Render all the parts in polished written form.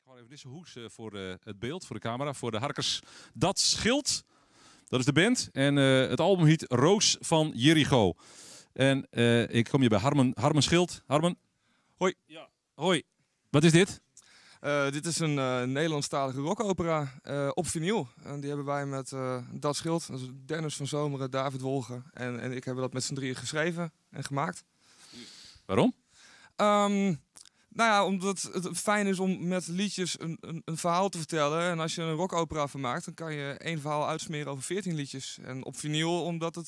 Gewoon even deze hoes voor het beeld, voor de camera, voor de Harkers. Dat Schild, dat is de band. En het album heet Roos van Jericho. En ik kom hier bij Harmen Schild. Harmen. Hoi. Ja. Hoi. Wat is dit? Dit is een Nederlandstalige rockopera op vinyl. En die hebben wij met Dat Schild, dat is Dennis van Zomeren, David Wolge en ik hebben dat met z'n drieën geschreven en gemaakt. Waarom? Nou ja, omdat het fijn is om met liedjes een verhaal te vertellen. En als je een rockopera van maakt, dan kan je één verhaal uitsmeren over 14 liedjes. En op vinyl, omdat het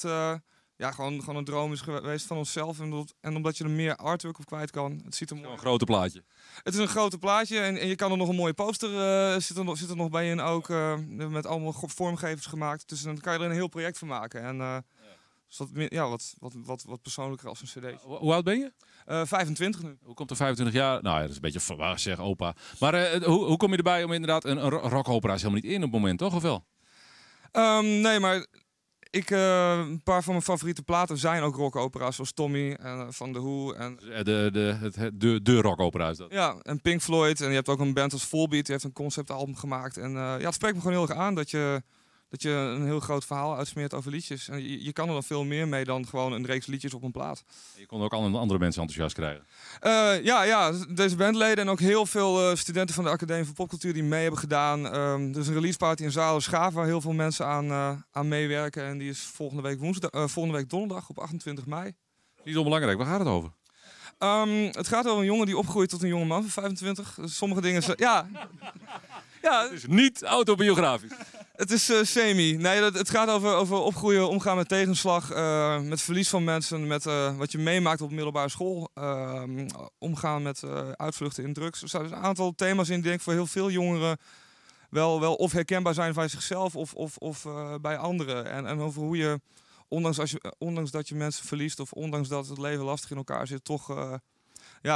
gewoon een droom is geweest van onszelf. En omdat je er meer artwork op kwijt kan. Het ziet er mooi uit. Een grote plaatje. Het is een grote plaatje en je kan er nog een mooie poster zit er nog bij in ook. Met allemaal vormgevers gemaakt. Dus dan kan je er een heel project van maken. En wat persoonlijker als een cd. Hoe oud ben je? 25 nu. Hoe komt er 25 jaar? Nou ja, dat is een beetje zeg opa. Maar hoe kom je erbij om inderdaad een rockopera is helemaal niet in op het moment, toch? Of wel? Nee, maar een paar van mijn favoriete platen zijn ook rockopera's, zoals Tommy en van The Who. En De rockopera is dat. Ja, en Pink Floyd. En je hebt ook een band als Volbeat, die heeft een conceptalbum gemaakt. En het spreekt me gewoon heel erg aan dat je een heel groot verhaal uitsmeert over liedjes. En je kan er dan veel meer mee dan gewoon een reeks liedjes op een plaat. Je kon ook andere mensen enthousiast krijgen. Ja, deze bandleden en ook heel veel studenten van de Academie voor Popcultuur die mee hebben gedaan. Er is een release party in Zalen Schaaf waar heel veel mensen aan meewerken. En die is volgende week donderdag op 28 mei. Niet onbelangrijk, waar gaat het over? Het gaat over een jongen die opgroeit tot een jonge man van 25. Dus sommige dingen... Ja, het is niet autobiografisch. Het is semi. Nee, het gaat over opgroeien, omgaan met tegenslag, met verlies van mensen, met wat je meemaakt op middelbare school, omgaan met uitvluchten in drugs. Er staan dus een aantal thema's in die denk ik voor heel veel jongeren wel of herkenbaar zijn bij zichzelf of bij anderen. En over hoe je, ondanks dat je mensen verliest of ondanks dat het leven lastig in elkaar zit, toch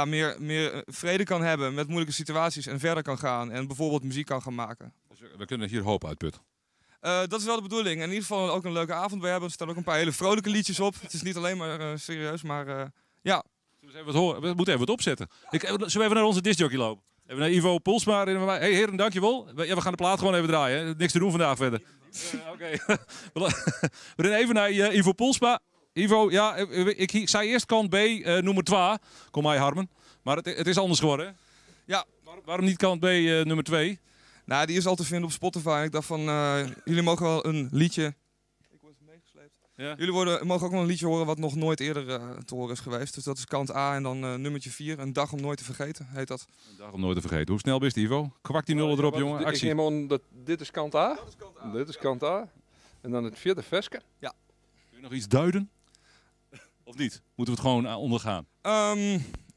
meer vrede kan hebben met moeilijke situaties en verder kan gaan en bijvoorbeeld muziek kan gaan maken. Dus we kunnen hier hoop uitputten. Dat is wel de bedoeling. En in ieder geval ook een leuke avond bij hebben. Er staan ook een paar hele vrolijke liedjes op. Het is niet alleen maar serieus, maar ja. Zullen we even wat horen? We moeten even wat opzetten. Zullen we even naar onze discjockey lopen? Even naar Ivo Poelsma. Hey heren, dankjewel. We gaan de plaat gewoon even draaien. Hè? Niks te doen vandaag verder. Oké. We rennen even naar Ivo Poelsma. Ivo, ja, ik zei eerst kant B, nummer 2. Kom maar, Harmen. Maar het is anders geworden, hè? Ja. Waarom niet kant B, nummer 2? Nou, die is al te vinden op Spotify. Ik dacht van, jullie mogen wel een liedje... Ik word meegesleept. Ja. Jullie mogen ook wel een liedje horen wat nog nooit eerder te horen is geweest. Dus dat is kant A en dan nummertje 4. Een dag om nooit te vergeten, heet dat. Een dag om nooit te vergeten. Hoe snel is het, Ivo? Kwak die nullen erop, jongen. Actie. Ik neem aan dat dit is kant A. Dit is kant A. En dan het vierde versje. Ja. Kun je nog iets duiden? Of niet? Moeten we het gewoon ondergaan?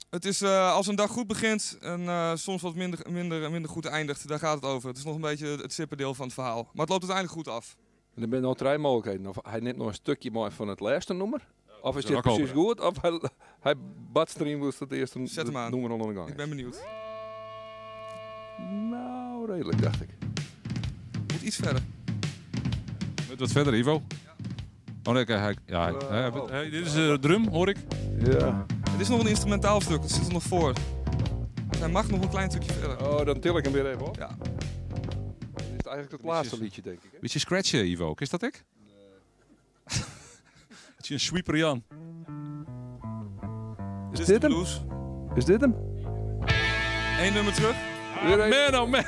Het is als een dag goed begint en soms wat minder goed eindigt. Daar gaat het over. Het is nog een beetje het zippendeel van het verhaal. Maar het loopt uiteindelijk goed af. En er zijn nog 3 mogelijkheden. Of hij neemt nog een stukje mooi van het laatste nummer. Of is dit rockopera. precies goed. Of hij badstream was het eerste Zet hem aan. nummer onder de gang. Ik ben benieuwd. Nou, redelijk dacht ik. Moet iets verder. Met wat verder, Ivo? Oh nee, dit is de drum, hoor ik. Ja. Het is nog een instrumentaal stuk, het zit er nog voor. Hij mag nog een klein stukje verder. Oh, dan til ik hem weer even op. Ja. Dit is eigenlijk het laatste liedje, denk ik. Hè? Beetje scratchen, Ivo. Is dat ik? Nee. Het is een sweeper, Jan. Is dit hem? Blues. Is dit hem? 1 nummer terug. Man, oh man.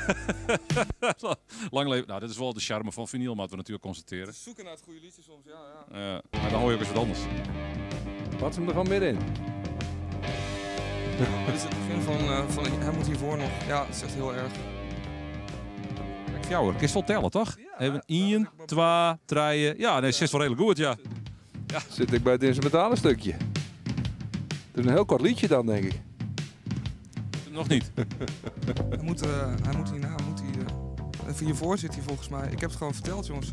Lang leven. Nou, dit is wel de charme van vinyl, wat we natuurlijk constateren. Zoeken naar het goede liedje soms, ja. Maar dan hoor je ook eens wat anders. Wat is hem er gewoon middenin? Dit is het begin van hij moet hiervoor nog. Ja, het is echt heel erg. Kijk, jou hoor. Kist wel tellen, toch? Ja, Even 1, 2, 3. Ja, nee, 6 wel redelijk goed, ja. Zit ik bij het instrumentale stukje. Het is een heel kort liedje dan, denk ik. Nog niet. Hij moet hierna, even hiervoor zit hij volgens mij. Ik heb het gewoon verteld, jongens.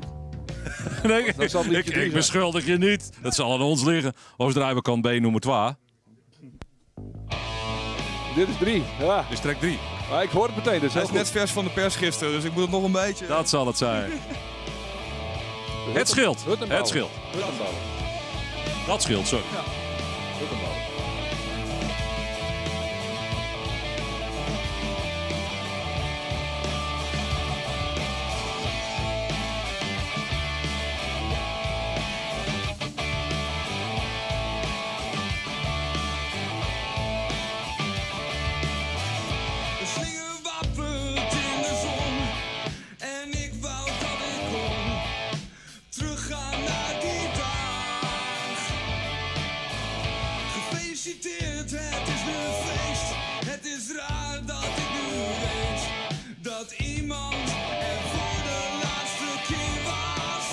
Nee, ik ik beschuldig je niet. Dat zal aan ons liggen. Of draaien we kant B nummer 2. Dit is 3. Ja. Dus track 3. Ah, ik hoor het meteen. Dus Hij is net vers van de pers gisteren, dus ik moet het nog een beetje... Dat zal het zijn. Het scheelt. Het scheelt. Dat scheelt, sorry. Ja. geprobeerd, het is een feest. Het is raar dat ik nu weet dat iemand er voor de laatste keer was.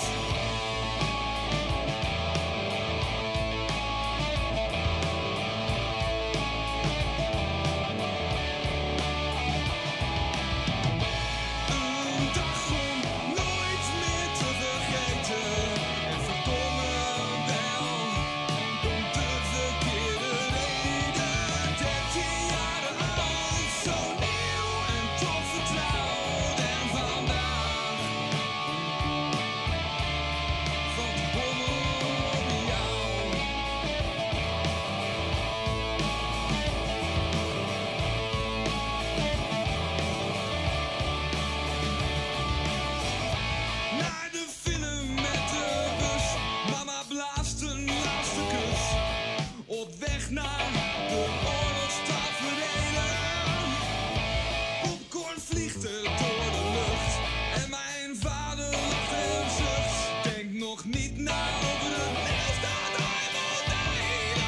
Een dag om nooit meer te vergeten. En verdomme wel, om de verkeerde reden. 13 jaar oud, zo nieuw en toch vertrouwd. En vandaag valt de bommel op jou. Naar de film met de bus, mama blaast een laatste kus. Op weg naar de oorlogstaferelen. Popcorn vliegt er door de lucht en mijn vader lacht en zucht. Denk nog niet na over het nieuws dat hij moet delen.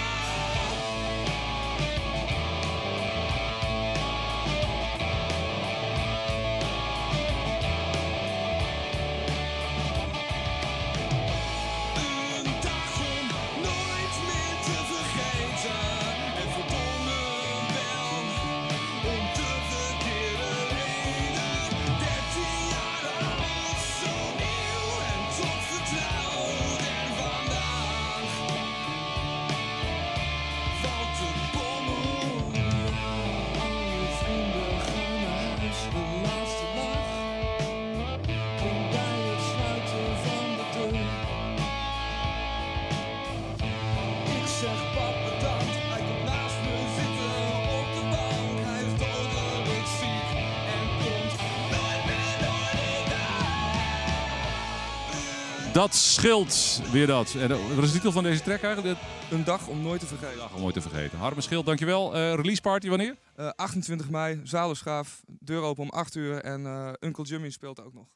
Een dag om nooit meer te vergeten. En verdomme wel, om de verkeerde reden. 13 jaar oud, zo nieuw en toch vertrouwd. En vandaag valt de bommel op jou. Vrienden gaan naar huis, de laatste lach. Kom bij het sluiten van de deur. Ik zeg pap bedankt, hij komt naast me zitten op de bank. Hij is dodelijk ziek en komt nooit meer door die dag. Dat scheelt weer dat. En wat is de titel van deze track eigenlijk? Een dag om nooit te vergeten. Dag om nooit te vergeten. Harme Schild, dankjewel. Release party wanneer? 28 mei, Zalenschraaf, deur open om 8 uur en Uncle Jimmy speelt ook nog.